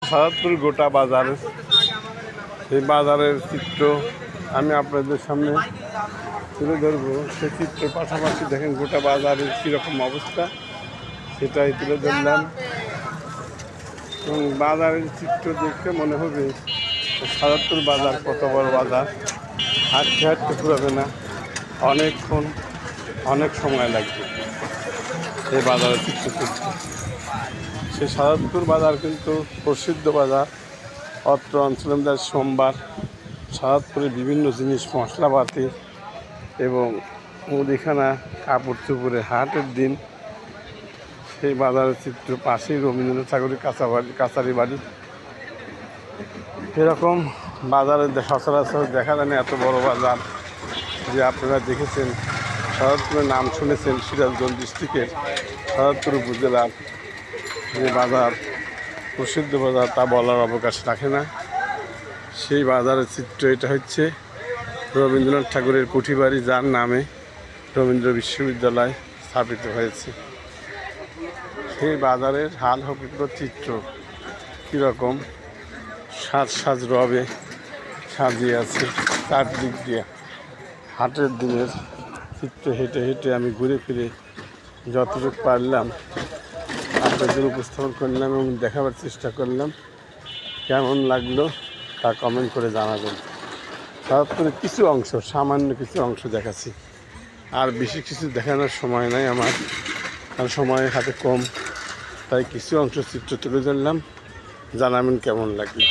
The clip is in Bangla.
সাদাতপুর গোটা বাজার, সেই বাজারের চিত্র আমি আপনাদের সামনে তুলে ধরবো। সেই চিত্রের পাশাপাশি দেখেন গোটা বাজারের কীরকম অবস্থা সেটাই তুলে ধরলাম। এবং বাজারের চিত্র দেখতে মনে হবে সাদাতপুর বাজার কত বড় বাজার, হাঁটতে হাঁটতে পুরাবে না, অনেকক্ষণ অনেক সময় লাগবে এই বাজারের চিত্র তুলতে। সেই সাদাতপুর বাজার কিন্তু প্রসিদ্ধ বাজার। অত্র অঞ্চলের সোমবার সাদাতপুরে বিভিন্ন জিনিস মশলাপাতি এবং মুদিখানা কাপড় চোপড়ের হাটের দিন। সেই বাজারের চিত্র পাশেই রবীন্দ্রনাথ ঠাকুরের কাছারি বাড়ি। এরকম বাজারে সচরাচর দেখা যায় না এত বড় বাজার যে আপনারা দেখেছেন। সাদাতপুরের নাম শুনেছেন, সিরাজগঞ্জ ডিস্ট্রিক্টের সাদাতপুর উপজেলার যে বাজার প্রসিদ্ধ বাজার তা বলার অবকাশ রাখে না। সেই বাজারের চিত্র এটা হচ্ছে রবীন্দ্রনাথ ঠাকুরের কুঠিবাড়ি, যার নামে রবীন্দ্র বিশ্ববিদ্যালয় স্থাপিত হয়েছে। সেই বাজারের হাল হকিকত চিত্র কীরকম সাজ রবে সাজিয়ে আছে চারদিক দিয়ে। হাটের দিনের চিত্র হেঁটে হেঁটে আমি ঘুরে ফিরে যতটুকু পারলাম আপনাদের উপস্থাপন করলাম এবং দেখাবার চেষ্টা করলাম। কেমন লাগলো তা কমেন্ট করে জানাবেন। সাদাতপুরের কিছু অংশ, সামান্য কিছু অংশ দেখাচ্ছি, আর বেশি কিছু দেখানোর সময় নাই আমার, কারণ সময় হাতে কম, তাই কিছু অংশ চিত্র তুলে ধরলাম। জানাবেন কেমন লাগলো।